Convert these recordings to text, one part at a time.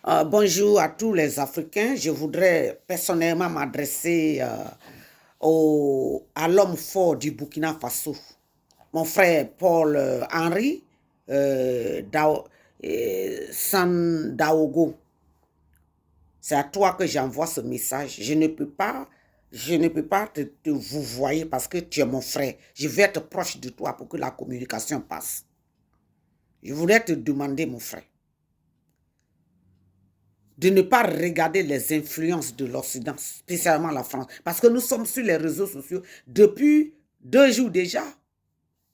Bonjour à tous les Africains. Je voudrais personnellement m'adresser à l'homme fort du Burkina Faso, mon frère Paul Henri Sandaogo. C'est à toi que j'envoie ce message. Je ne peux pas te vous voyer parce que tu es mon frère. Je vais être proche de toi pour que la communication passe. Je voudrais te demander, mon frère, de ne pas regarder les influences de l'Occident, spécialement la France. Parce que nous sommes sur les réseaux sociaux depuis 2 jours déjà.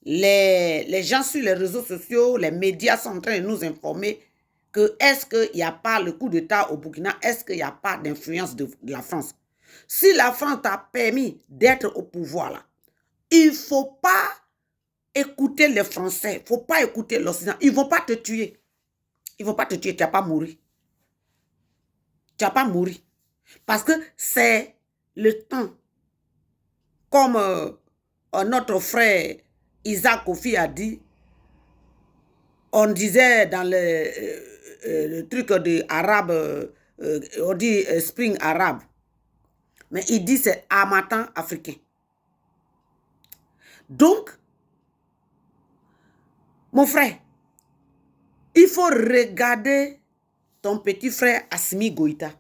Les gens sur les réseaux sociaux, les médias sont en train de nous informer que est-ce qu'il n'y a pas le coup d'État au Burkina, est-ce qu'il n'y a pas d'influence de la France. Si la France t'a permis d'être au pouvoir là, il ne faut pas écouter les Français, il ne faut pas écouter l'Occident. Ils ne vont pas te tuer. Ils ne vont pas te tuer, tu n'as pas mouru. Tu n'as pas mouru. Parce que c'est le temps. Comme notre frère Isaac Kofi a dit, on disait dans le truc de arabe, on dit spring arabe. Mais il dit c'est harmattan africain. Donc, mon frère, il faut regarder ton petit frère Assimi Goïta.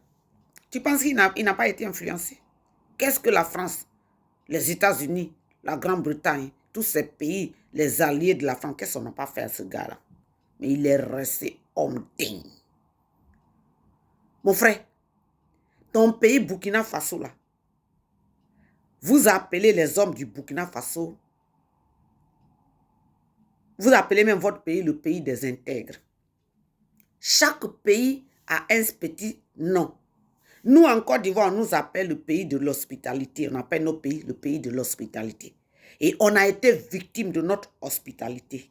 Tu penses qu'il n'a pas été influencé? Qu'est-ce que la France, les États-Unis, la Grande-Bretagne, tous ces pays, les alliés de la France, qu'est-ce qu'on n'a pas fait à ce gars-là? Mais il est resté homme digne. Mon frère, ton pays Burkina Faso, là, vous appelez les hommes du Burkina Faso, vous appelez même votre pays le pays des intègres. Chaque pays a un petit nom. Nous, en Côte d'Ivoire, on nous appelle le pays de l'hospitalité. On appelle nos pays le pays de l'hospitalité. Et on a été victime de notre hospitalité.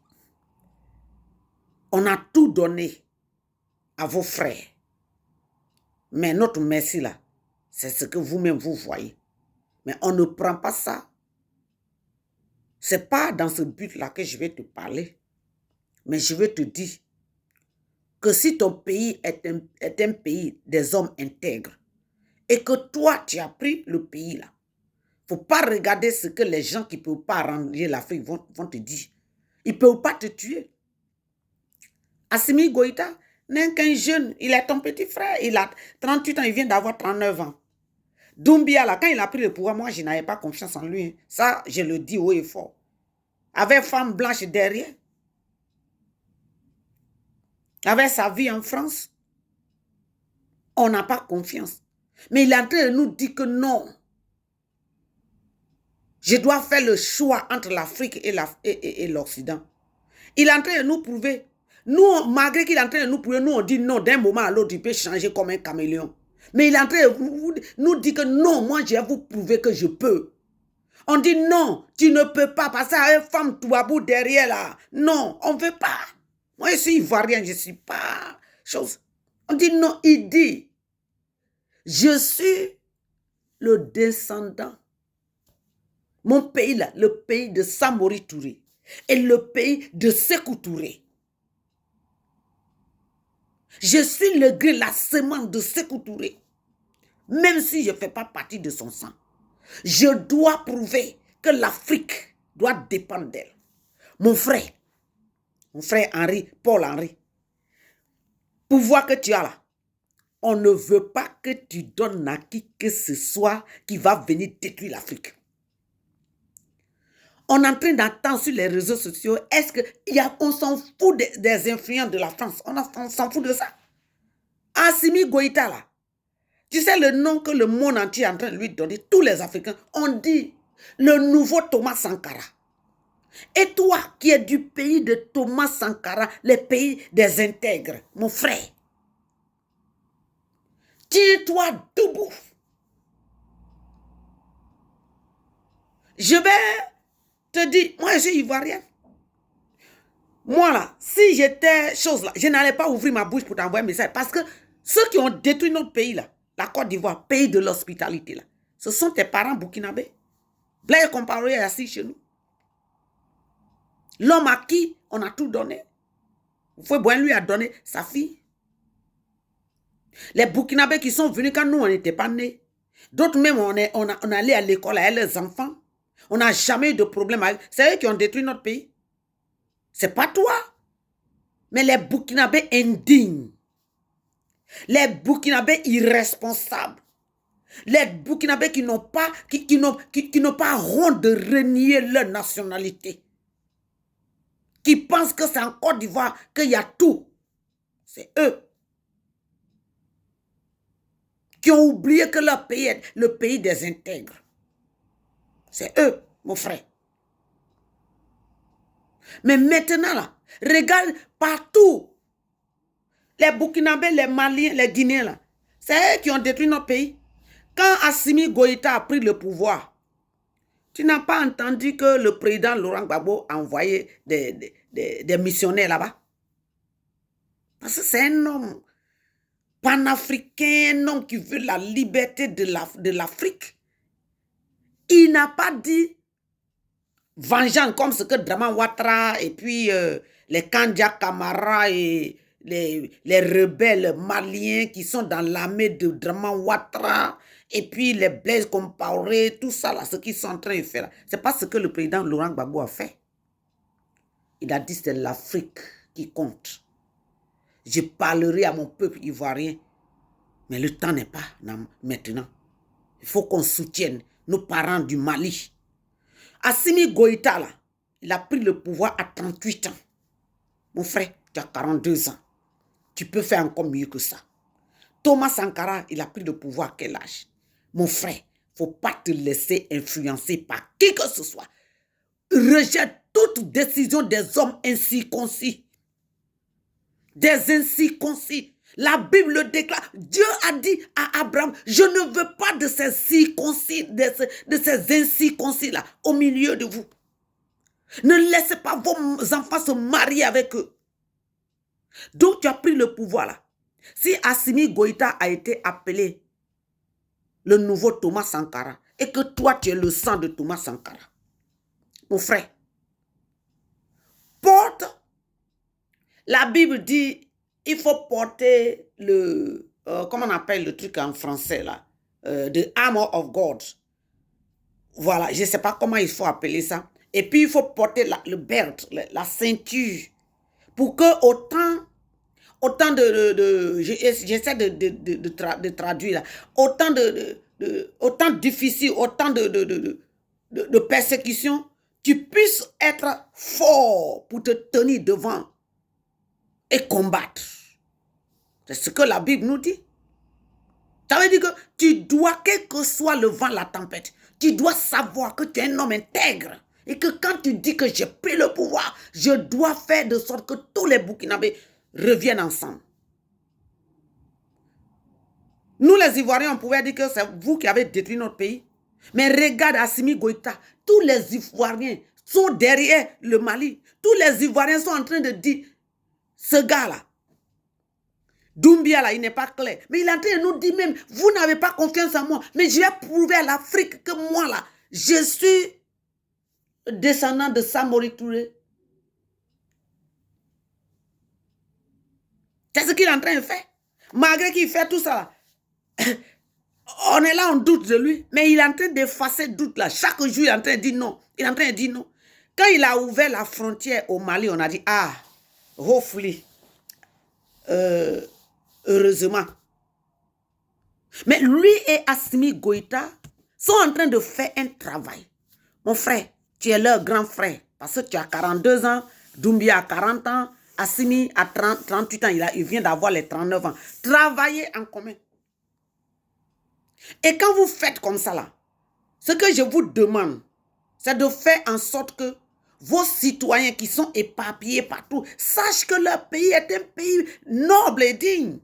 On a tout donné à vos frères. Mais notre merci là, c'est ce que vous-même vous voyez. Mais on ne prend pas ça. Ce n'est pas dans ce but-là que je vais te parler. Mais je vais te dire que si ton pays est un pays des hommes intègres et que toi, tu as pris le pays là, il ne faut pas regarder ce que les gens qui ne peuvent pas arranger l'Afrique vont te dire. Ils ne peuvent pas te tuer. Assimi Goïta n'est qu'un jeune. Il est ton petit frère. Il a 38 ans. Il vient d'avoir 39 ans. Doumbia, là, quand il a pris le pouvoir, moi, je n'avais pas confiance en lui. Ça, je le dis haut et fort. Avec femme blanche derrière. Avec sa vie en France. On n'a pas confiance. Mais il est en train de nous dire que non. Je dois faire le choix entre l'Afrique et l'Occident. Il est en train de nous prouver. Nous, malgré qu'il est en train de nous prouver, nous on dit non, d'un moment à l'autre, il peut changer comme un caméléon. Mais il est en train de nous dire que non, moi je vais vous prouver que je peux. On dit non, tu ne peux pas passer à une femme touabou derrière là. Non, on ne veut pas. Moi je suis ivoirien, je ne suis pas chose. On dit non, il dit, je suis le descendant. Mon pays là, le pays de Samori Touré et le pays de Sékou Touré. Je suis le gré, la semence de Sékou Touré. Même si je ne fais pas partie de son sang. Je dois prouver que l'Afrique doit dépendre d'elle. Mon frère Henri, Paul Henri, pouvoir que tu as là, on ne veut pas que tu donnes à qui que ce soit qui va venir détruire l'Afrique. On est en train d'entendre sur les réseaux sociaux, est-ce qu'on s'en fout des influences de la France? On s'en fout de ça. Assimi Goïta là, tu sais le nom que le monde entier est en train de lui donner, tous les Africains, on dit le nouveau Thomas Sankara. Et toi qui es du pays de Thomas Sankara, le pays des intègres, mon frère, tiens-toi debout. Je vais te dire, moi je suis ivoirien. Moi là, si j'étais chose là, je n'allais pas ouvrir ma bouche pour t'envoyer un message. Parce que ceux qui ont détruit notre pays là, la Côte d'Ivoire, pays de l'hospitalité là, ce sont tes parents burkinabés. Blaise Compaoré est assis chez nous. L'homme à qui on a tout donné. Houphouët-Boigny lui a donné sa fille. Les Burkinabés qui sont venus quand nous, on n'était pas nés. D'autres même, on allait à l'école avec leurs enfants. On n'a jamais eu de problème avec... C'est eux qui ont détruit notre pays. C'est pas toi. Mais les Burkinabés indignes. Les Burkinabés irresponsables. Les Burkinabés qui n'ont pas, qui n'ont pas honte de renier leur nationalité. Qui pensent que c'est en Côte d'Ivoire qu'il y a tout. C'est eux. Qui ont oublié que leur pays est le pays des intègres. C'est eux, mon frère. Mais maintenant, là, regarde partout. Les Burkinabés, les Maliens, les Guinéens, là, c'est eux qui ont détruit notre pays. Quand Assimi Goïta a pris le pouvoir, tu n'as pas entendu que le président Laurent Gbagbo a envoyé des missionnaires là-bas? Parce que c'est un homme panafricain, un homme qui veut la liberté de l'Afrique. Il n'a pas dit vengeance comme ce que Draman Ouattara et puis les Kandia Kamara et les rebelles maliens qui sont dans l'armée de Draman Ouattara et puis les Blaise Compaoré, tout ça là, ce qu'ils sont en train de faire. C'est pas ce que le président Laurent Gbagbo a fait. Il a dit c'est l'Afrique qui compte. Je parlerai à mon peuple ivoirien, mais le temps n'est pas maintenant. Il faut qu'on soutienne nos parents du Mali. Assimi Goïta, là, il a pris le pouvoir à 38 ans. Mon frère, tu as 42 ans. Tu peux faire encore mieux que ça. Thomas Sankara, il a pris le pouvoir à quel âge? Mon frère, il ne faut pas te laisser influencer par qui que ce soit. Rejette toute décision des hommes incirconcis. Des incirconcis. La Bible le déclare. Dieu a dit à Abraham, je ne veux pas de ces circoncis, de ces incirconcis-là au milieu de vous. Ne laissez pas vos enfants se marier avec eux. Donc tu as pris le pouvoir là. Si Assimi Goïta a été appelé le nouveau Thomas Sankara et que toi tu es le sang de Thomas Sankara, mon frère, porte. La Bible dit, il faut porter le, comment on appelle le truc en français là, the armor of God. Voilà, je ne sais pas comment il faut appeler ça. Et puis il faut porter le belt, la ceinture, pour que autant j'essaie de traduire là, autant difficile, autant de persécution, tu puisses être fort pour te tenir devant et combattre. C'est ce que la Bible nous dit. Ça veut dire que tu dois, quel que soit le vent, la tempête, tu dois savoir que tu es un homme intègre. Et que quand tu dis que j'ai pris le pouvoir, je dois faire de sorte que tous les Burkinabés reviennent ensemble. Nous, les Ivoiriens, on pouvait dire que c'est vous qui avez détruit notre pays. Mais regarde Assimi Goïta, tous les Ivoiriens sont derrière le Mali. Tous les Ivoiriens sont en train de dire, ce gars-là, Doumbia, là, il n'est pas clair. Mais il est en train de nous dire même, vous n'avez pas confiance en moi. Mais je vais prouver à l'Afrique que moi, là, je suis descendant de Samori Touré. C'est ce qu'il est en train de faire. Malgré qu'il fait tout ça, là, on est là, on doute de lui. Mais il est en train d'effacer le doute là. Chaque jour, il est en train de dire non. Il est en train de dire non. Quand il a ouvert la frontière au Mali, on a dit, ah, hopefully, heureusement. Mais lui et Assimi Goïta sont en train de faire un travail. Mon frère, tu es leur grand frère. Parce que tu as 42 ans, Doumbia a 40 ans, Assimi a 38 ans, il vient d'avoir les 39 ans. Travaillez en commun. Et quand vous faites comme ça là, ce que je vous demande, c'est de faire en sorte que vos citoyens qui sont éparpillés partout sachent que leur pays est un pays noble et digne.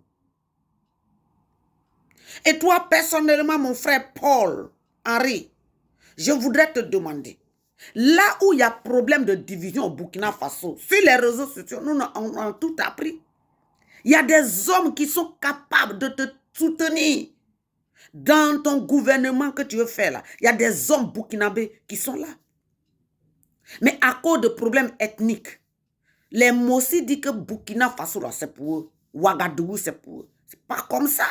Et toi, personnellement, mon frère Paul Henri, je voudrais te demander, là où il y a problème de division au Burkina Faso, sur les réseaux sociaux, nous on a tout appris. Il y a des hommes qui sont capables de te soutenir dans ton gouvernement que tu veux faire là. Il y a des hommes burkinabés qui sont là. Mais à cause de problèmes ethniques, les Mossi disent que Burkina Faso, c'est pour eux. Ouagadougou, c'est pour eux. C'est pas comme ça.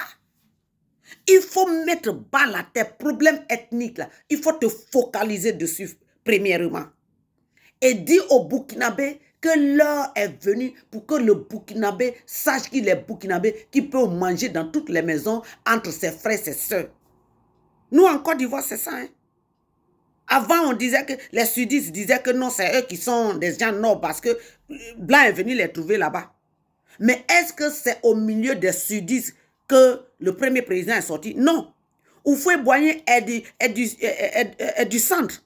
Il faut mettre bas la tête. Problème ethnique, là. Il faut te focaliser dessus, premièrement. Et dire au Burkinabé que l'heure est venue pour que le Burkinabé sache qu'il est Burkinabé, qu'il peut manger dans toutes les maisons entre ses frères et ses soeurs. Nous, en Côte d'Ivoire, c'est ça. Hein? Avant, on disait que les sudistes disaient que non, c'est eux qui sont des gens nobles parce que Blanc est venu les trouver là-bas. Mais est-ce que c'est au milieu des sudistes que le premier président est sorti? Non. Houphouët-Boigny est du centre.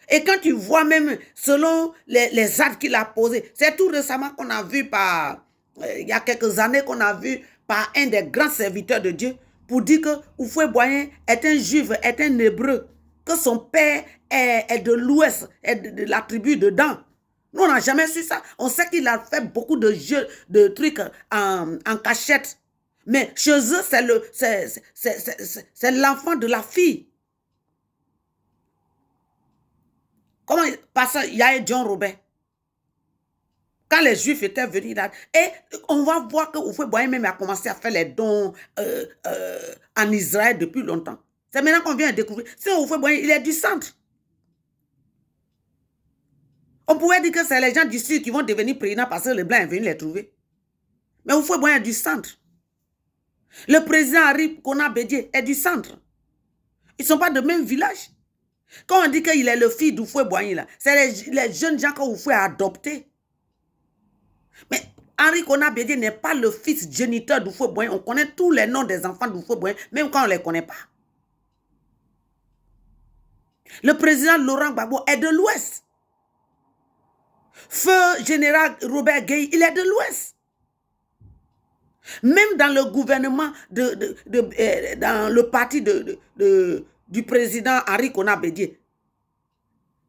Et quand tu vois même, selon les actes qu'il a posés, c'est tout récemment qu'on a vu il y a quelques années qu'on a vu par un des grands serviteurs de Dieu pour dire que Houphouët-Boigny est un juif, est un hébreu, que son père est de l'Ouest, est de la tribu de Dan. Nous, on n'a jamais su ça. On sait qu'il a fait beaucoup de jeux, de trucs en cachette. Mais chez eux, c'est l'enfant de la fille. Comment, parce qu'il y a John Robert. Quand les Juifs étaient venus là, et on va voir que Houphouët-Boigny même a commencé à faire les dons en Israël depuis longtemps. C'est maintenant qu'on vient de découvrir. C'est Houphouët-Boigny, il est du centre. On pouvait dire que c'est les gens du sud qui vont devenir présidents parce que le blanc est venu les trouver. Mais Houphouët-Boigny est du centre. Le président Henri Konan Bédié est du centre. Ils ne sont pas de même village. Quand on dit qu'il est le fils d'Houphouët-Boigny, c'est les jeunes gens que Houphouët a adoptés. Mais Henri Konan Bédié n'est pas le fils géniteur d'Houphouët-Boigny. On connaît tous les noms des enfants d'Houphouët-Boigny, même quand on ne les connaît pas. Le président Laurent Gbagbo est de l'Ouest. Feu général Robert Gueye, il est de l'Ouest. Même dans le gouvernement, dans le parti du président Henri Konan Bédié,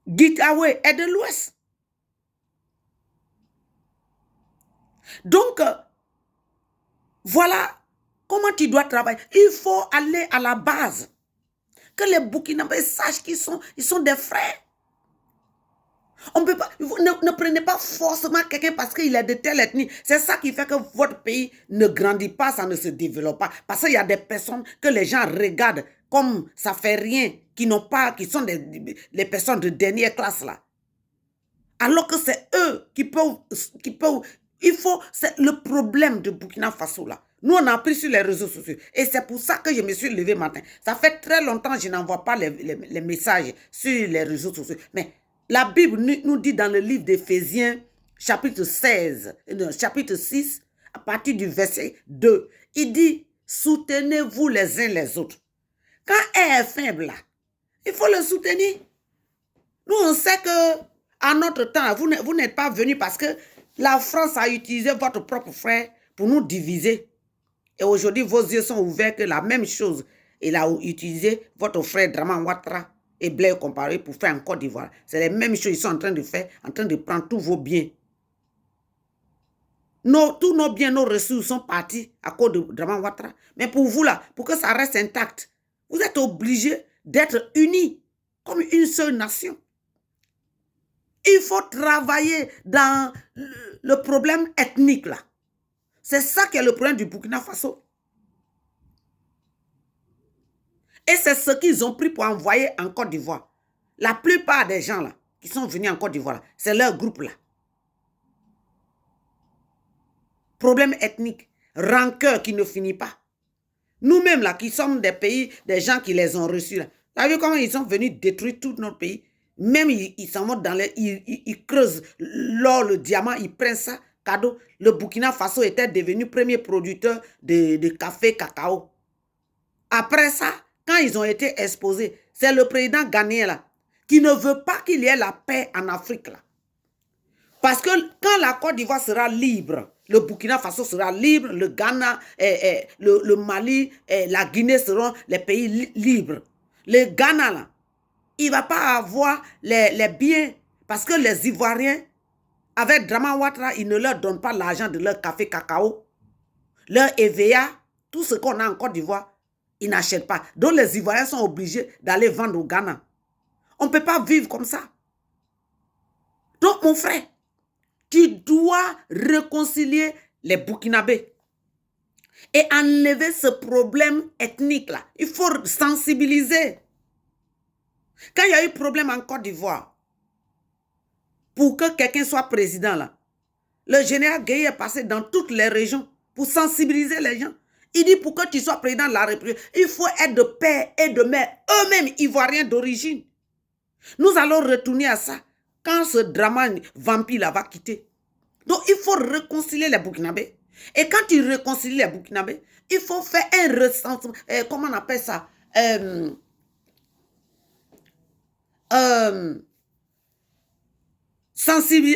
Guy Taoué est de l'Ouest. Donc, voilà comment tu dois travailler. Il faut aller à la base. Que les Burkinabés sachent qu'ils sont des frères. On peut pas, ne prenez pas forcément quelqu'un parce qu'il est de telle ethnie. C'est ça qui fait que votre pays ne grandit pas, ça ne se développe pas. Parce qu'il y a des personnes que les gens regardent comme ça fait rien, qui sont les personnes de dernière classe là. Alors que c'est eux qui peuvent, c'est le problème de Burkina Faso là. Nous, on a appris sur les réseaux sociaux. Et c'est pour ça que je me suis levé matin. Ça fait très longtemps que je n'envoie pas les messages sur les réseaux sociaux. Mais la Bible nous dit dans le livre d'Éphésiens, chapitre 6, à partir du verset 2, il dit, soutenez-vous les uns les autres. Quand elle est faible, là, il faut le soutenir. Nous, on sait que à notre temps, vous n'êtes pas venus parce que la France a utilisé votre propre frère pour nous diviser. Et aujourd'hui, vos yeux sont ouverts que la même chose, il a utilisé votre frère Draman Ouattara et Blaise Compaoré pour faire en Côte d'Ivoire. C'est les mêmes choses qu'ils sont en train de faire, en train de prendre tous vos biens. Tous nos biens, nos ressources sont partis à cause de Draman Ouattara. Mais pour vous là, pour que ça reste intact, vous êtes obligés d'être unis comme une seule nation. Il faut travailler dans le problème ethnique là. C'est ça qui est le problème du Burkina Faso. Et c'est ce qu'ils ont pris pour envoyer en Côte d'Ivoire. La plupart des gens là, qui sont venus en Côte d'Ivoire, c'est leur groupe là. Problème ethnique, rancœur qui ne finit pas. Nous-mêmes là, qui sommes des pays, des gens qui les ont reçus là. Vous avez vu comment ils sont venus détruire tout notre pays? Même ils s'en vont dans ils creusent l'or, le diamant, ils prennent ça, cadeau. Le Burkina Faso était devenu premier producteur de café, cacao. Après ça, quand ils ont été exposés, c'est le président ghanéen là, qui ne veut pas qu'il y ait la paix en Afrique là. Parce que quand la Côte d'Ivoire sera libre, le Burkina Faso sera libre, le Ghana, le Mali, la Guinée seront les pays libres. Le Ghana là, il ne va pas avoir les biens parce que les Ivoiriens, avec Draman Ouattara, ils ne leur donnent pas l'argent de leur café cacao, leur EVA, tout ce qu'on a en Côte d'Ivoire, ils n'achètent pas. Donc les Ivoiriens sont obligés d'aller vendre au Ghana. On ne peut pas vivre comme ça. Donc mon frère, tu dois réconcilier les Burkinabés. et enlever ce problème ethnique-là. Il faut sensibiliser. Quand il y a eu problème en Côte d'Ivoire, pour que quelqu'un soit président là, le général Gueye est passé dans toutes les régions pour sensibiliser les gens. Il dit pour que tu sois président de la République, il faut être de père et de mère, eux-mêmes ivoiriens d'origine. Nous allons retourner à ça quand ce drame vampire là va quitter. Donc il faut réconcilier les Burkinabés. Et quand tu réconcilies les Burkinabés, il faut faire un recensement, comment on appelle ça? Il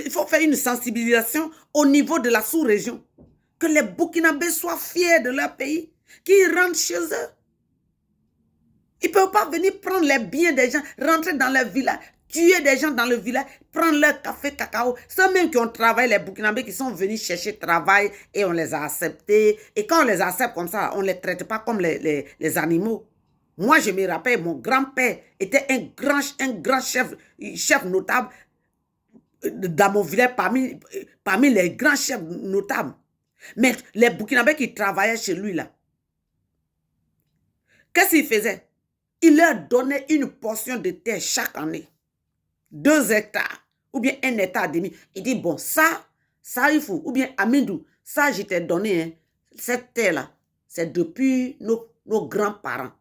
faut faire une sensibilisation au niveau de la sous-région. Que les Burkinabés soient fiers de leur pays, qu'ils rentrent chez eux. Ils ne peuvent pas venir prendre les biens des gens, rentrer dans leur village, tuer des gens dans le village, prendre leur café, cacao. Ceux même qui ont travaillé, les Burkinabés qui sont venus chercher travail et on les a acceptés. Et quand on les accepte comme ça, on ne les traite pas comme les animaux. Moi, je me rappelle, mon grand-père était un grand chef notable dans mon village parmi les grands chefs notables. Mais les Burkinabés qui travaillaient chez lui là, qu'est-ce qu'il faisait? Il leur donnait une portion de terre chaque année. 2 hectares ou bien 1 hectare et demi. Il dit, bon, ça il faut. Ou bien, Amindou, ça, je t'ai donné, hein, cette terre-là, c'est depuis nos grands-parents.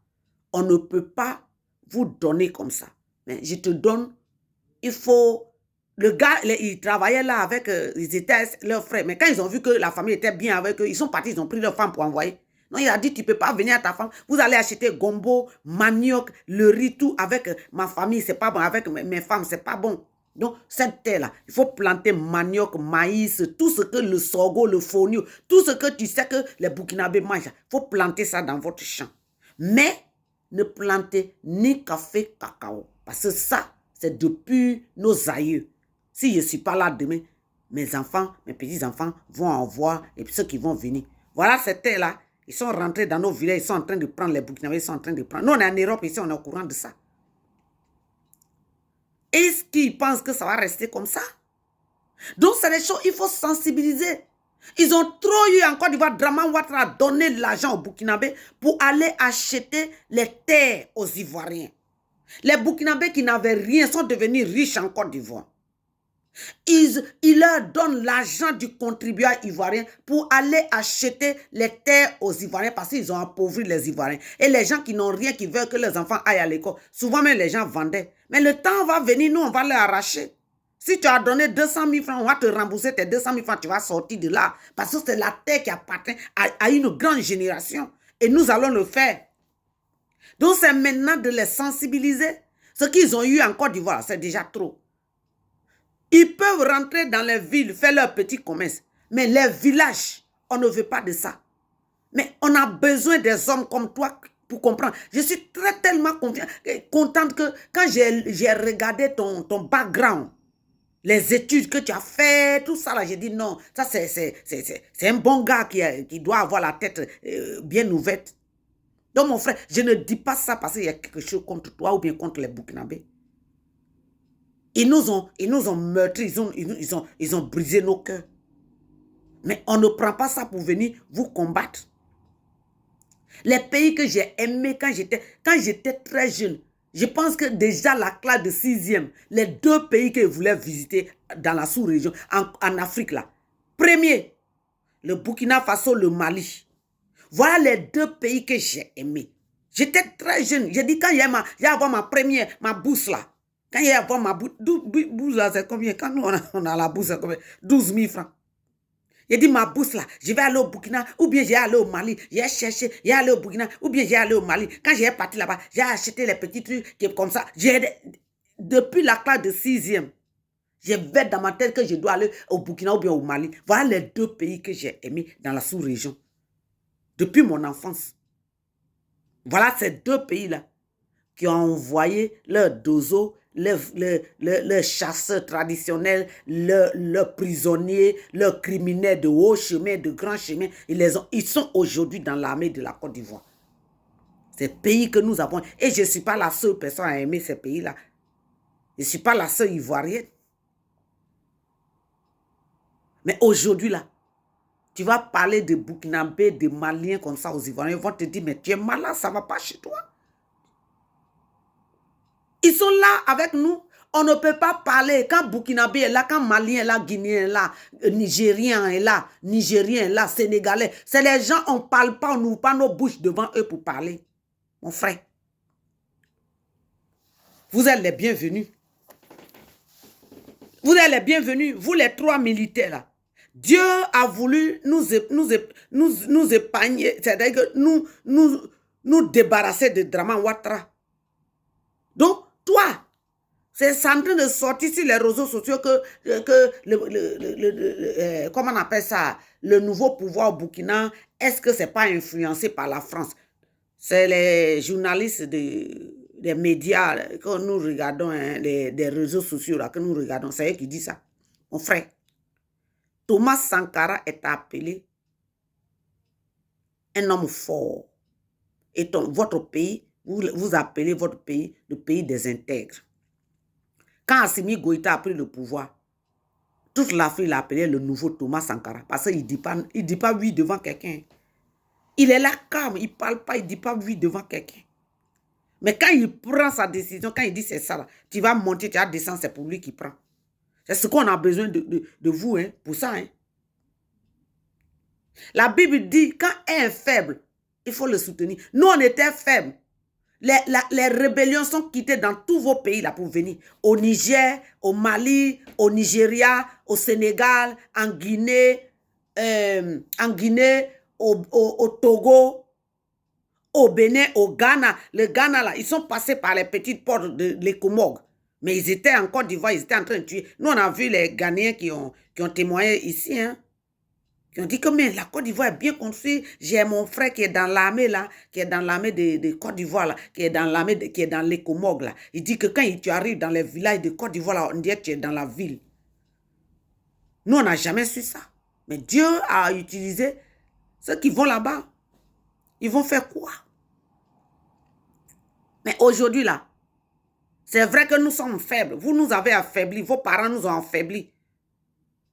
On ne peut pas vous donner comme ça. Mais je te donne, il faut... Le gars, il travaillait là avec, ils étaient leurs frères. Mais quand ils ont vu que la famille était bien avec eux, ils sont partis, ils ont pris leur femme pour envoyer. Non, il a dit, tu ne peux pas venir à ta femme. Vous allez acheter gombo, manioc, le riz, tout avec ma famille, c'est pas bon. Avec mes femmes, c'est pas bon. Donc, cette terre-là, il faut planter manioc, maïs, tout ce que le sorgho, le fonio, tout ce que tu sais que les Burkinabés mangent. Il faut planter ça dans votre champ. Mais, ne plantez ni café, cacao. Parce que ça, c'est depuis nos aïeux. Si je ne suis pas là demain, mes enfants, mes petits-enfants vont en voir et puis ceux qui vont venir. Voilà cette terre-là. Ils sont rentrés dans nos villages, ils sont en train de prendre les Burkinabés, ils sont en train de prendre. Nous, on est en Europe, ici, on est au courant de ça. Est-ce qu'ils pensent que ça va rester comme ça? Donc, c'est des choses, il faut sensibiliser. Ils ont trop eu en Côte d'Ivoire, Draman Ouattara a donné de l'argent aux Burkinabés pour aller acheter les terres aux Ivoiriens. Les Burkinabés qui n'avaient rien sont devenus riches en Côte d'Ivoire. Il leur donne l'argent du contribuable ivoirien pour aller acheter les terres aux Ivoiriens parce qu'ils ont appauvri les Ivoiriens. Et les gens qui n'ont rien, qui veulent que leurs enfants aillent à l'école, souvent même les gens vendaient. Mais le temps va venir, nous on va leur arracher. Si tu as donné 200 000 francs, on va te rembourser tes 200 000 francs, tu vas sortir de là. Parce que c'est la terre qui appartient à une grande génération. Et nous allons le faire. Donc c'est maintenant de les sensibiliser. Ce qu'ils ont eu en Côte d'Ivoire, c'est déjà trop. Ils peuvent rentrer dans les villes, faire leur petit commerce. Mais les villages, on ne veut pas de ça. Mais on a besoin des hommes comme toi pour comprendre. Je suis tellement contente que quand j'ai regardé ton background, les études que tu as fait, tout ça, là, j'ai dit non, ça c'est un bon gars qui doit avoir la tête bien ouverte. Donc mon frère, je ne dis pas ça parce qu'il y a quelque chose contre toi ou bien contre les Burkinabés. Ils nous ont meurtris, ils ont brisé nos cœurs. Mais on ne prend pas ça pour venir vous combattre. Les pays que j'ai aimés quand j'étais très jeune, je pense que déjà la classe de 6e, les 2 pays que je voulais visiter dans la sous-région, en Afrique là. Premier, le Burkina Faso, le Mali. Voilà les 2 pays que j'ai aimés. J'étais très jeune. J'ai dit quand il y a avoir ma bourse là. Quand il y a avoir ma bourse là, c'est combien? Quand nous on a la bourse, c'est combien? 12 000 francs. J'ai dit ma bourse là, je vais aller au Burkina, ou bien j'ai allé au Mali, j'ai cherché, j'ai allé au Burkina, ou bien j'ai allé au Mali. Quand j'ai parti là-bas, j'ai acheté les petits trucs qui comme ça. Depuis la classe de 6e, j'avais dans ma tête que je dois aller au Burkina ou bien au Mali. Voilà les 2 pays que j'ai aimés dans la sous-région. Depuis mon enfance. Voilà ces 2 pays-là qui ont envoyé leurs dozos, leurs chasseurs traditionnels, leurs prisonniers, leurs criminels de haut chemin, de grand chemin. Ils sont aujourd'hui dans l'armée de la Côte d'Ivoire. Ces pays que nous avons. Et je ne suis pas la seule personne à aimer ces pays-là. Je ne suis pas la seule ivoirienne. Mais aujourd'hui, là, Tu vas parler de Burkinabé, de Maliens comme ça aux Ivoiriens. Ils vont te dire, mais tu es malade, ça ne va pas chez toi. Ils sont là avec nous. On ne peut pas parler. Quand Burkinabé est là, quand Malien est là, Guinéen est là, Nigérien est là, Sénégalais. C'est les gens, on ne parle pas, on n'ouvre pas nos bouches devant eux pour parler. Mon frère. Vous êtes les bienvenus. Vous êtes les bienvenus. Vous les 3 militaires là. Dieu a voulu nous épargner, c'est-à-dire que nous débarrasser de Draman Ouattara. Donc, toi, c'est en train de sortir sur les réseaux sociaux que comment on appelle ça, le nouveau pouvoir au Burkina, est-ce que ce n'est pas influencé par la France? C'est les journalistes des médias que nous regardons, hein, des réseaux sociaux là, que nous regardons, c'est eux qui disent ça. Mon frère, Thomas Sankara est appelé un homme fort. Et votre pays, vous appelez votre pays le pays des intègres. Quand Assimi Goïta a pris le pouvoir, toute l'Afrique l'a appelé le nouveau Thomas Sankara. Parce qu'il ne dit pas oui devant quelqu'un. Il est là calme, il ne parle pas, il ne dit pas oui devant quelqu'un. Mais quand il prend sa décision, quand il dit c'est ça, là, tu vas monter, tu vas descendre, c'est pour lui qui prend. C'est ce qu'on a besoin de vous, hein, pour ça. Hein. La Bible dit, quand un est faible, il faut le soutenir. Nous, on était faibles. Les rébellions sont quittées dans tous vos pays là pour venir. Au Niger, au Mali, au Nigeria, au Sénégal, en Guinée, au Togo, au Bénin, au Ghana. Le Ghana là, ils sont passés par les petites portes de l'Ecomog. Mais ils étaient en Côte d'Ivoire, ils étaient en train de tuer. Nous, on a vu les Ghanéens qui ont témoigné ici, hein. Ils ont dit que mais la Côte d'Ivoire est bien construite. J'ai mon frère qui est dans l'armée là, qui est dans l'armée de Côte d'Ivoire là, qui est dans l'armée, qui est dans l'Ecomog là. Il dit que quand tu arrives dans les villages de Côte d'Ivoire là, on dirait que tu es dans la ville. Nous, on n'a jamais su ça. Mais Dieu a utilisé ceux qui vont là-bas. Ils vont faire quoi? Mais aujourd'hui là, c'est vrai que nous sommes faibles. Vous nous avez affaiblis, vos parents nous ont affaiblis.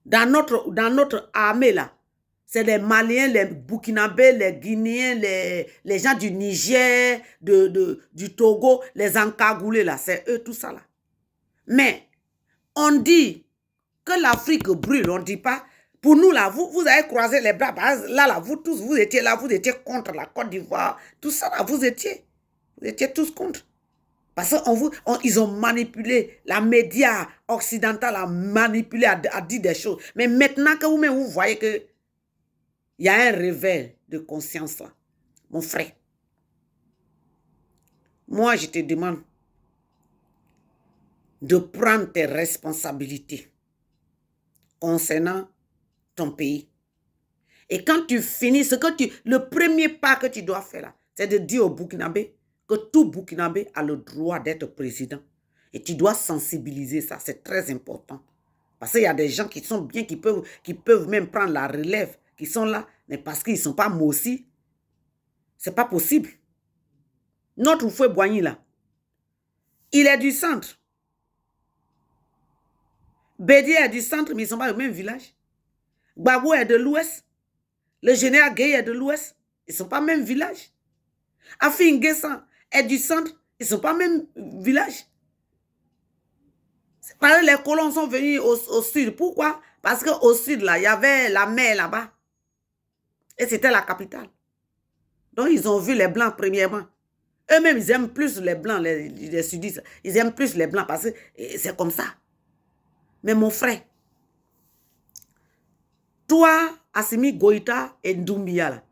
Dans notre armée là, c'est les Maliens, les Burkinabés, les Guinéens, les gens du Niger, du Togo, les encagoulés là, c'est eux tout ça là. Mais on dit que l'Afrique brûle, on ne dit pas. Pour nous là, vous avez croisé les bras, là, vous tous, vous étiez là, vous étiez contre la Côte d'Ivoire, tout ça là, vous étiez tous contre. Parce qu'ils ont manipulé, la média occidentale a manipulé, a dit des choses. Mais maintenant que vous voyez que il y a un réveil de conscience là, mon frère. Moi, je te demande de prendre tes responsabilités concernant ton pays. Et quand tu finis, le premier pas que tu dois faire là, c'est de dire au Burkinabé que tout Burkinabé a le droit d'être président. Et tu dois sensibiliser ça, c'est très important. Parce qu'il y a des gens qui sont bien, qui peuvent même prendre la relève, qui sont là, mais parce qu'ils ne sont pas Mossi, ce n'est pas possible. Notre Foué Boigny là, il est du centre. Bédier est du centre, mais ils ne sont pas au même village. Gbagbo est de l'ouest. Le général Gueye est de l'ouest. Ils ne sont pas au même village. Afin Guessan est du centre. Ils ne sont pas au même village. Parce que les colons sont venus au sud. Pourquoi? Parce qu'au sud, là, il y avait la mer là-bas. Et c'était la capitale. Donc, ils ont vu les Blancs premièrement. Eux-mêmes, ils aiment plus les Blancs, les sudistes. Ils aiment plus les Blancs parce que c'est comme ça. Mais mon frère, toi, Assimi Goïta et Doumbia, là,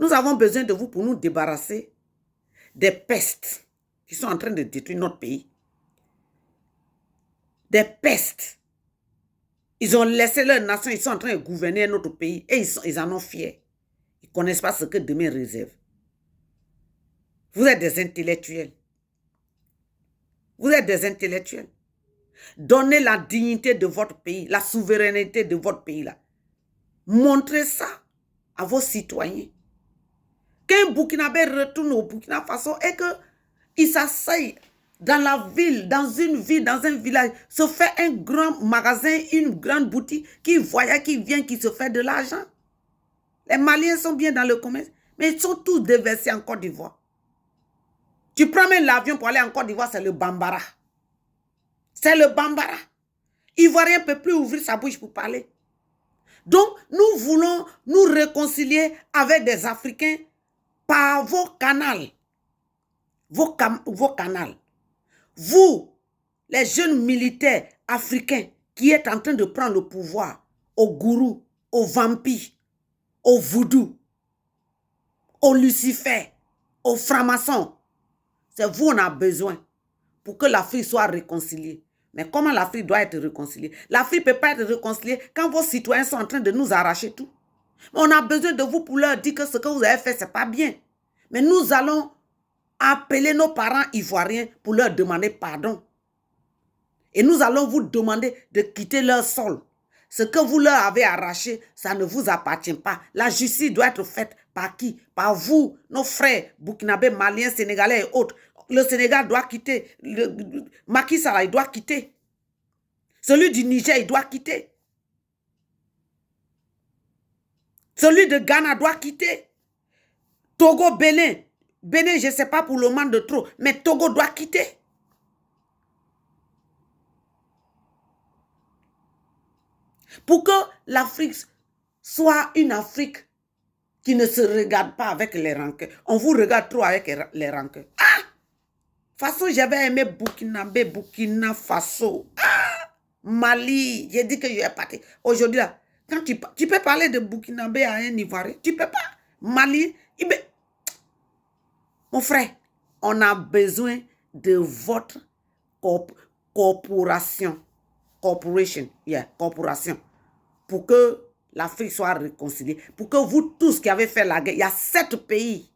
nous avons besoin de vous pour nous débarrasser des pestes qui sont en train de détruire notre pays. Des pestes. Ils ont laissé leur nation, ils sont en train de gouverner notre pays et ils en ont fiers. Ils ne connaissent pas ce que demain réserve. Vous êtes des intellectuels. Vous êtes des intellectuels. Donnez la dignité de votre pays, la souveraineté de votre pays là. Montrez ça à vos citoyens. Qu'un Burkinabé retourne au Burkina Faso et qu'il s'asseye dans la ville, dans une ville, dans un village, se fait un grand magasin, une grande boutique qui voyage, qui vient, qui se fait de l'argent. Les Maliens sont bien dans le commerce, mais ils sont tous déversés en Côte d'Ivoire. Tu prends même l'avion pour aller en Côte d'Ivoire, c'est le Bambara. C'est le Bambara. Ivoirien ne peut plus ouvrir sa bouche pour parler. Donc, nous voulons nous réconcilier avec des Africains par vos canaux. Vos canaux. Vous, les jeunes militaires africains qui êtes en train de prendre le pouvoir au gourou, au vampire, au voodoo, au Lucifer, au franc-maçon, c'est vous on a besoin pour que l'Afrique soit réconciliée. Mais comment l'Afrique doit être réconciliée? L'Afrique ne peut pas être réconciliée quand vos citoyens sont en train de nous arracher tout. On a besoin de vous pour leur dire que ce que vous avez fait, ce n'est pas bien. Mais nous allons appeler nos parents ivoiriens pour leur demander pardon. Et nous allons vous demander de quitter leur sol. Ce que vous leur avez arraché, ça ne vous appartient pas. La justice doit être faite par qui? Par vous, nos frères burkinabés, maliens, sénégalais et autres. Le Sénégal doit quitter. Macky Sall, il doit quitter. Celui du Niger, il doit quitter. Celui de Ghana doit quitter. Togo, Bénin. Bénin, je ne sais pas pour le moment de trop, mais Togo doit quitter. Pour que l'Afrique soit une Afrique qui ne se regarde pas avec les rancœurs. On vous regarde trop avec les rancœurs. Ah! De toute façon, j'avais aimé Burkinabé, Burkina Faso. Ah! Mali, j'ai dit que je vais partir. Aujourd'hui, là, quand tu peux parler de Burkinabé à un Ivoirien, tu ne peux pas. Mali, mon frère, on a besoin de votre corporation, pour que l'Afrique soit réconciliée, pour que vous tous qui avez fait la guerre, il y a 7 pays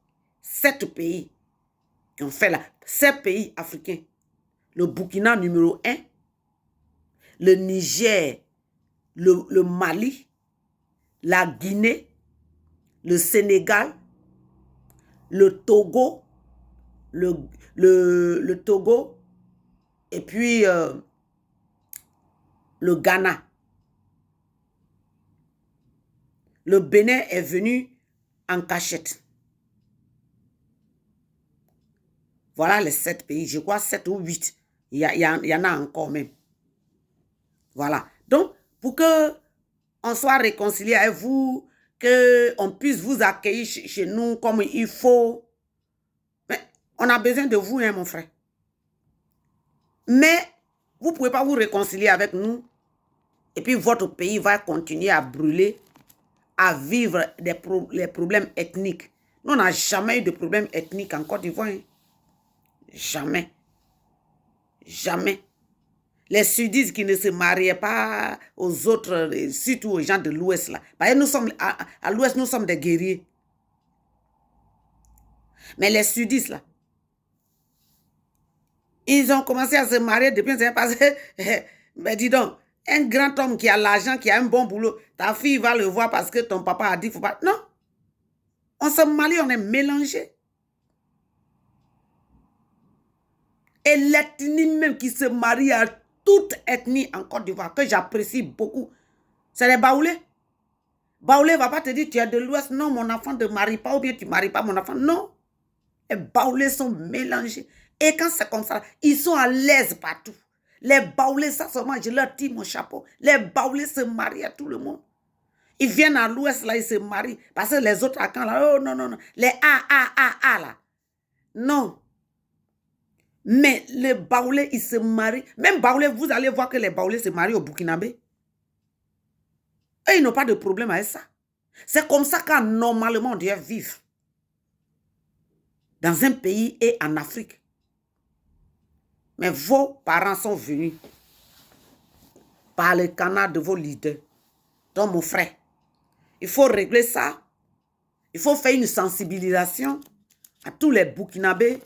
qui ont fait 7 pays africains. Le Burkina numéro 1, le Niger, le Mali, la Guinée, le Sénégal, le Togo, le Togo, et puis le Ghana. Le Bénin est venu en cachette. Voilà les 7 pays, je crois 7 ou 8. Il y en a encore même. Voilà. Donc, pour que on soit réconcilié avec vous, qu'on puisse vous accueillir chez nous comme il faut, mais on a besoin de vous, hein, mon frère. Mais vous ne pouvez pas vous réconcilier avec nous et puis votre pays va continuer à brûler, à vivre les problèmes ethniques. Nous, on n'a jamais eu de problème ethnique en Côte d'Ivoire. Hein. Jamais. Jamais. Les sudistes qui ne se mariaient pas aux autres, surtout aux gens de l'Ouest, là. Parce que nous sommes, à l'Ouest, nous sommes des guerriers. Mais les sudistes, là, ils ont commencé à se marier depuis, parce que, mais dis donc, un grand homme qui a l'argent, qui a un bon boulot, ta fille va le voir parce que ton papa a dit, faut pas. Non. On se marie, on est mélangés. Et l'ethnie même qui se marie à toute ethnie en Côte d'Ivoire, que j'apprécie beaucoup, c'est les Baoulés. Baoulé ne va pas te dire, tu es de l'Ouest, non, mon enfant ne marie pas, ou bien tu ne maries pas mon enfant. Non. Les Baoulés sont mélangés. Et quand c'est comme ça, ils sont à l'aise partout. Les Baoulés, ça seulement, je leur tire mon chapeau. Les Baoulés se marient à tout le monde. Ils viennent à l'Ouest, là, ils se marient. Parce que les autres, à quand, là, oh non, non, non. Les A, là. Non. Mais les Baoulés, ils se marient. Même Baoulés, vous allez voir que les Baoulés se marient au Burkinabé. Et ils n'ont pas de problème avec ça. C'est comme ça qu'à normalement, on doit vivre. Dans un pays et en Afrique. Mais vos parents sont venus par le canal de vos leaders. Donc, mon frère, il faut régler ça. Il faut faire une sensibilisation à tous les Burkinabés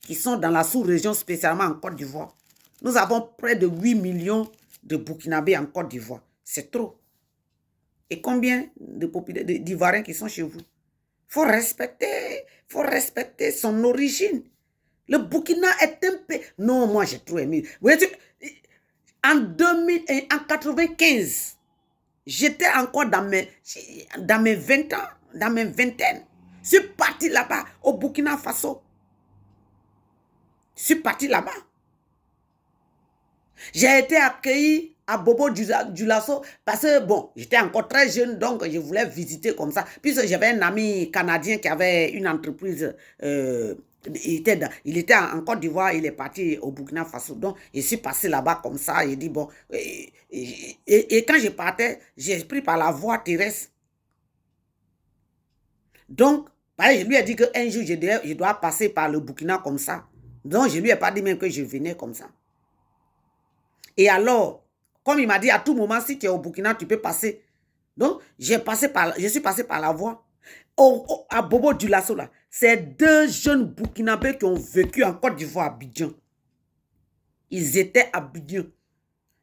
qui sont dans la sous-région, spécialement en Côte d'Ivoire. Nous avons près de 8 millions de Burkinabés en Côte d'Ivoire. C'est trop. Et combien d'Ivoiriens qui sont chez vous? Il faut respecter son origine. Le Burkina est un pays... Non, moi, j'ai trop aimé. Vous voyez, en 95, j'étais encore dans mes 20 ans, dans mes vingtaines. Je suis parti là-bas, au Burkina Faso. Je suis parti là-bas. J'ai été accueilli à Bobo Dioulasso parce que, bon, j'étais encore très jeune, donc je voulais visiter comme ça. Puisque j'avais un ami canadien qui avait une entreprise, il était en Côte d'Ivoire, il est parti au Burkina Faso. Donc, je suis passé là-bas comme ça, il dit, bon, et quand je partais, j'ai pris par la voie terrestre. Donc, je lui ai dit qu'un jour, je dois passer par le Burkina comme ça. Donc, je ne lui ai pas dit même que je venais comme ça. Et alors, comme il m'a dit, à tout moment, si tu es au Burkina, tu peux passer. Donc, je suis passé par la voie. À Bobo Dioulasso, là, c'est 2 jeunes Burkinabés qui ont vécu en Côte d'Ivoire, à Abidjan. Ils étaient à Abidjan.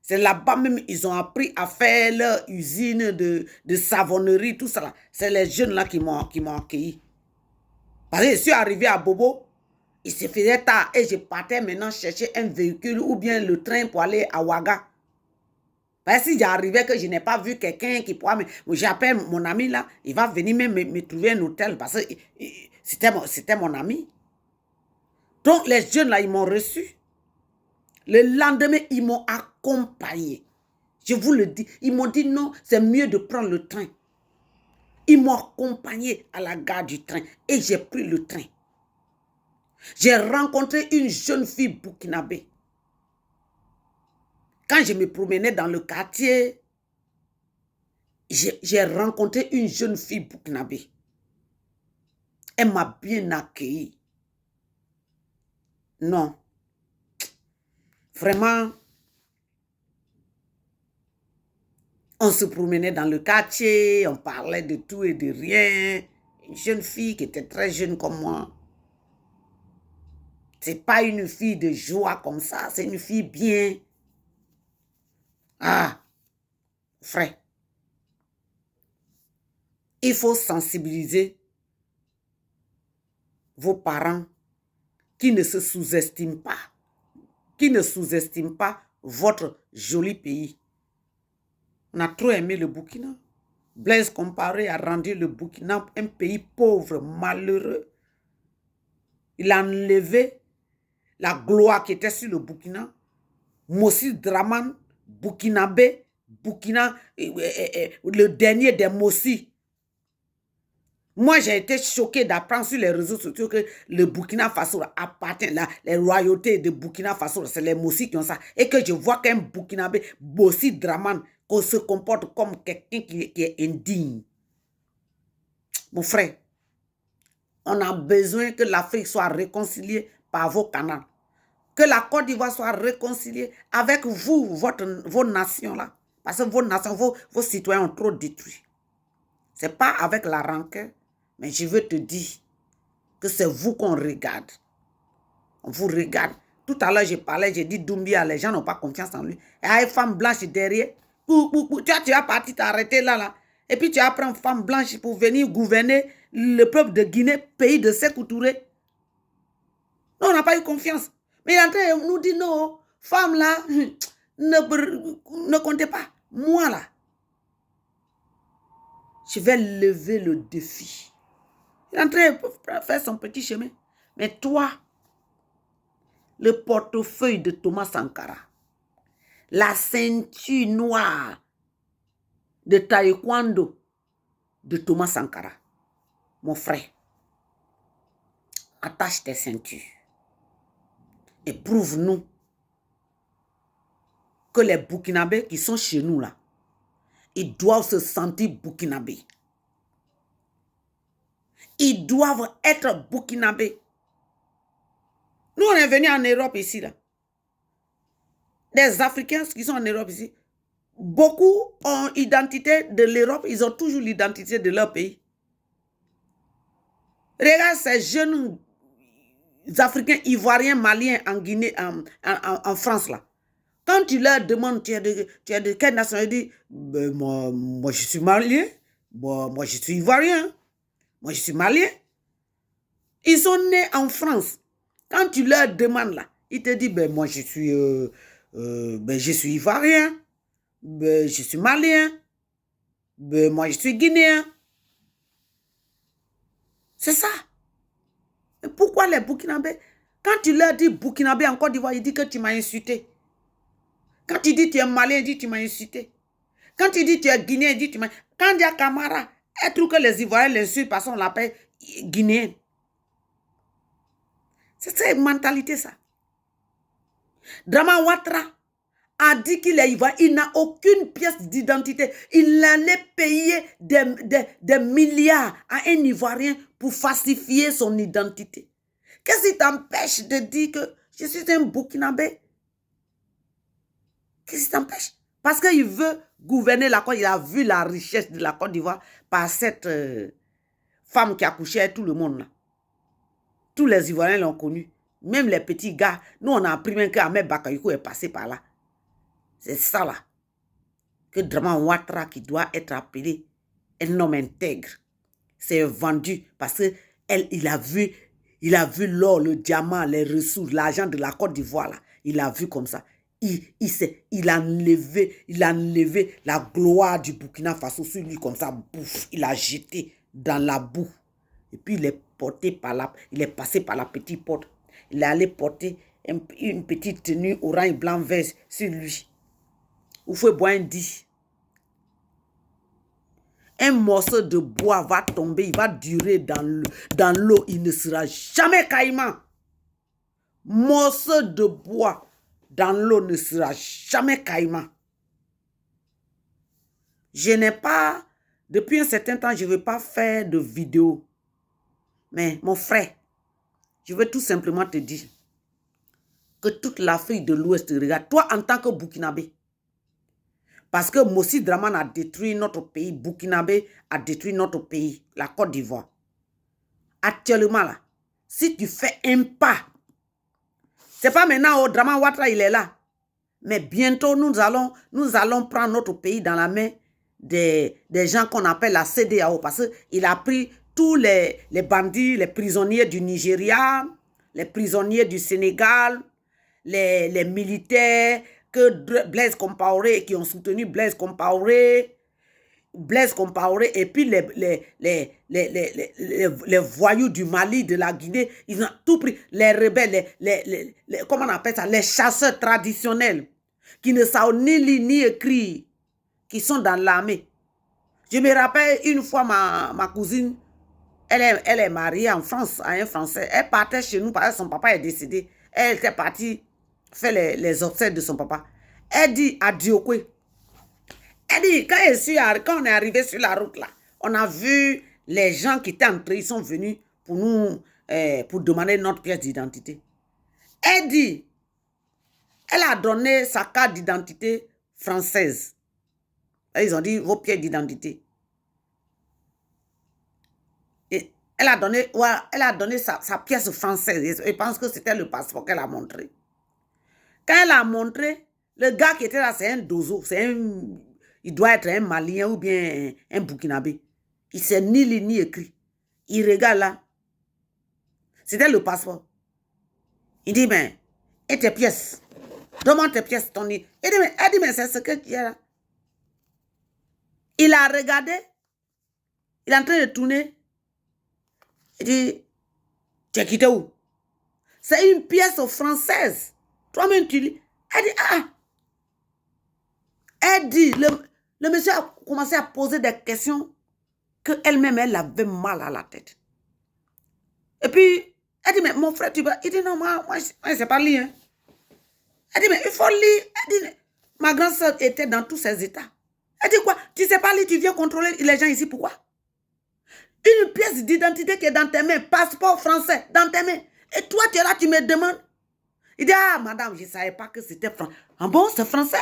C'est là-bas même, ils ont appris à faire leur usine de savonnerie, tout ça. C'est les jeunes là qui m'ont accueilli. Parce que je suis arrivé à Bobo, il se faisait tard et je partais maintenant chercher un véhicule ou bien le train pour aller à Ouaga. Parce que si j'arrivais que je n'ai pas vu quelqu'un qui pourra j'appelle mon ami là, il va venir même me trouver un hôtel parce que c'était mon ami. Donc les jeunes là, ils m'ont reçu. Le lendemain, ils m'ont accompagné. Je vous le dis, ils m'ont dit non, c'est mieux de prendre le train. Ils m'ont accompagné à la gare du train et j'ai pris le train. J'ai rencontré une jeune fille burkinabé. Quand je me promenais dans le quartier, j'ai rencontré une jeune fille burkinabé. Elle m'a bien accueilli. Non. Vraiment, on se promenait dans le quartier, on parlait de tout et de rien. Une jeune fille qui était très jeune comme moi. C'est pas une fille de joie comme ça, c'est une fille bien. Ah, frère. Il faut sensibiliser vos parents qui ne se sous-estiment pas, qui ne sous-estiment pas votre joli pays. On a trop aimé le Burkina. Blaise Compaoré a rendu le Burkina un pays pauvre, malheureux. Il a enlevé la gloire qui était sur le Burkina. Mossi Draman, Burkinabé, le dernier des Mossi. Moi, j'ai été choqué d'apprendre sur les réseaux sociaux que le Burkina Faso appartient, les royautés de Burkina Faso, c'est les Mossi qui ont ça. Et que je vois qu'un Burkinabé, Mossi Draman, qu'on se comporte comme quelqu'un qui est indigne. Mon frère, on a besoin que l'Afrique soit réconciliée par vos canaux. Que la Côte d'Ivoire soit réconciliée avec vous, vos nations là. Parce que vos nations, vos citoyens ont trop détruit. Ce n'est pas avec la rancœur, mais je veux te dire que c'est vous qu'on regarde. On vous regarde. Tout à l'heure, je parlais, j'ai dit Doumbia, les gens n'ont pas confiance en lui. Il y a une femme blanche derrière. Tu vas partir t'arrêter là. Et puis tu vas prendre une femme blanche pour venir gouverner le peuple de Guinée, pays de Sékou Touré. Non, on n'a pas eu confiance. Mais il est en train de nous dire non, femme là, ne comptez pas. Moi là, je vais lever le défi. Il est en train de faire son petit chemin. Mais toi, le portefeuille de Thomas Sankara, la ceinture noire de taekwondo de Thomas Sankara, mon frère, attache tes ceintures et prouve-nous que les Burkinabés qui sont chez nous là, ils doivent se sentir Burkinabés. Ils doivent être Burkinabés. Nous, on est venus en Europe ici là. Des Africains qui sont en Europe ici, beaucoup ont l'identité de l'Europe, ils ont toujours l'identité de leur pays. Regarde ces jeunes Africains, Ivoiriens, Maliens en Guinée, en France là. Quand tu leur demandes, tu es de quelle nationalité, ben, moi je suis malien, moi je suis ivoirien, moi je suis malien. Ils sont nés en France. Quand tu leur demandes là, ils te disent, ben moi je suis ivoirien, ben, je suis malien, ben moi je suis guinéen. C'est ça. Et pourquoi les Burkinabés, quand tu leur dis Burkinabé en Côte d'Ivoire, ils disent que tu m'as insulté. Quand tu dis tu es malien, ils disent tu m'as insulté. Quand tu dis tu es guinéen, ils disent tu m'as... Quand il y a Camara, elle trouve que les Ivoiriens l'insultent parce qu'on l'appelle guinéen. C'est cette mentalité ça. Drama Ouattara a dit qu'il est ivoirien, il n'a aucune pièce d'identité. Il allait payer des milliards à un Ivoirien pour falsifier son identité. Qu'est-ce qui t'empêche de dire que je suis un Burkinabé? Qu'est-ce qui t'empêche? Parce qu'il veut gouverner la Côte d'Ivoire. Il a vu la richesse de la Côte d'Ivoire par cette femme qui a couché avec tout le monde. Là. Tous les Ivoiriens l'ont connue. Même les petits gars. Nous, on a appris même qu'Ahmed Bakayoko est passé par là. C'est ça là. Que Drama Ouattara qui doit être appelé un homme intègre. C'est vendu parce qu'il a vu l'or, le diamant, les ressources, l'argent de la Côte d'Ivoire là. Il a vu comme ça. Il a enlevé la gloire du Burkina Faso sur lui comme ça. Bouf, il a jeté dans la boue. Et puis il est passé par la petite porte. Il est allé porter une petite tenue orange, blanc, vert sur lui. Ou faut boire un dit. Un morceau de bois va tomber, il va durer dans l'eau, il ne sera jamais caïman. Morceau de bois dans l'eau ne sera jamais caïman. Je n'ai pas, depuis un certain temps, je ne veux pas faire de vidéo. Mais mon frère, je veux tout simplement te dire que toute l'Afrique de l'Ouest te regarde, toi en tant que Burkinabé. Parce que Mossi Draman a détruit notre pays, Burkinabé a détruit notre pays, la Côte d'Ivoire. Actuellement là, si tu fais un pas, c'est pas maintenant au Draman Ouattara il est là. Mais bientôt nous allons prendre notre pays dans la main des gens qu'on appelle la CEDEAO. Parce qu'il a pris tous les bandits, les prisonniers du Nigeria, les prisonniers du Sénégal, les militaires que Blaise Compaoré, qui ont soutenu Blaise Compaoré, et puis les voyous du Mali, de la Guinée, ils ont tout pris. Les rebelles, comment on appelle ça, les chasseurs traditionnels, qui ne savent ni lire ni écrire, qui sont dans l'armée. Je me rappelle une fois ma cousine, elle est mariée en France, à un Français. Elle partait chez nous parce que son papa est décédé. Elle était partie faire les obsèques de son papa. Elle dit à Diokwe. Elle dit, quand on est arrivé sur la route là, on a vu les gens qui étaient entrés, ils sont venus pour nous, pour demander notre pièce d'identité. Elle dit, elle a donné sa carte d'identité française. Et ils ont dit, vos pièces d'identité. Et elle a donné sa pièce française. Je pense que c'était le passeport qu'elle a montré. Quand elle a montré, le gars qui était là, c'est un dozo, il doit être un Malien ou bien un Burkinabé. Il ne sait ni lire ni écrit. Il regarde là. C'était le passeport. Il dit, mais, et tes pièces? Demande tes pièces, ton nid. Elle dit, mais c'est ce que tu as là. Il a regardé. Il est en train de tourner. Il dit, tu as quitté où? C'est une pièce française. Toi-même, tu lis. Elle dit, ah. Elle dit, le monsieur a commencé à poser des questions qu'elle-même, elle avait mal à la tête. Et puis, elle dit, mais mon frère, tu vas... Il dit, non, moi je ne sais pas lire. Hein. Elle dit, mais il faut lire. Elle dit, ma grande soeur était dans tous ses états. Elle dit, quoi? Tu ne sais pas lire, tu viens contrôler les gens ici, pourquoi? Une pièce d'identité qui est dans tes mains, passeport français, dans tes mains. Et toi, tu es là, tu me demandes. Il dit, ah, madame, je ne savais pas que c'était français. Ah bon, c'est français?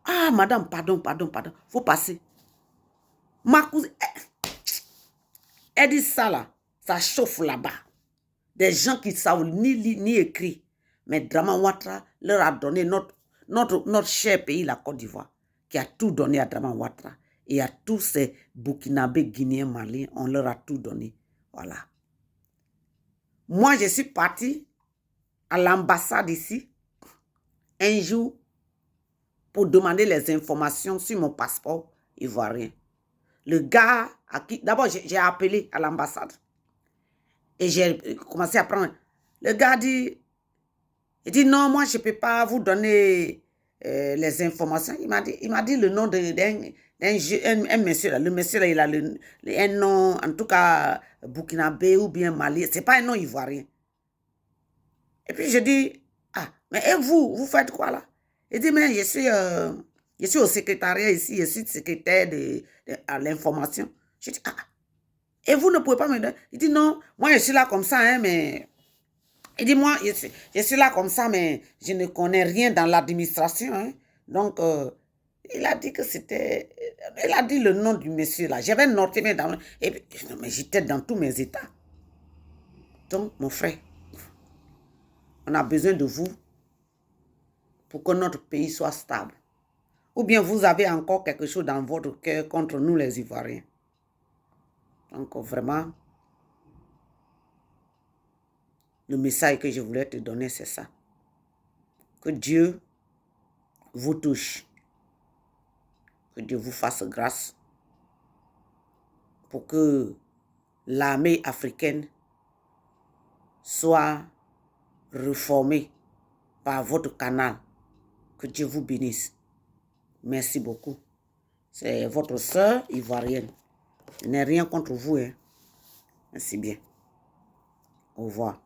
Ah, madame, pardon. Faut passer. Ma cousine, elle dit ça là, ça chauffe là-bas. Des gens qui savent ni lire ni écrire. Mais Drama Ouattara leur a donné notre cher pays, la Côte d'Ivoire, qui a tout donné à Drama Ouattara. Et à tous ces Burkinabés, Guinéens, Maliens, on leur a tout donné. Voilà. Moi, je suis partie à l'ambassade ici, un jour, pour demander les informations sur mon passeport ivoirien. Le gars à qui... D'abord, j'ai appelé à l'ambassade. Et j'ai commencé à prendre... Le gars dit... Il dit, non, moi, je ne peux pas vous donner les informations. Il m'a dit le nom d'un monsieur. Là. Le monsieur, là, il a un nom, en tout cas, burkinabé ou bien Mali. Ce n'est pas un nom ivoirien. Et puis, je dis, ah, mais et vous faites quoi là? Il dit, mais je suis au secrétariat ici, je suis secrétaire à l'information. Je dis, ah, et vous ne pouvez pas me donner? Il dit, non, moi, je suis là comme ça, hein, mais... Il dit, moi, je suis là comme ça, mais je ne connais rien dans l'administration. Hein. Donc, il a dit que c'était... Il a dit le nom du monsieur là. J'avais noté, mais j'étais dans tous mes états. Donc, mon frère, on a besoin de vous pour que notre pays soit stable. Ou bien vous avez encore quelque chose dans votre cœur contre nous les Ivoiriens. Donc, vraiment... Le message que je voulais te donner, c'est ça. Que Dieu vous touche. Que Dieu vous fasse grâce. Pour que l'armée africaine soit reformée par votre canal. Que Dieu vous bénisse. Merci beaucoup. C'est votre sœur ivoirienne. Je n'ai rien contre vous. Hein. Merci bien. Au revoir.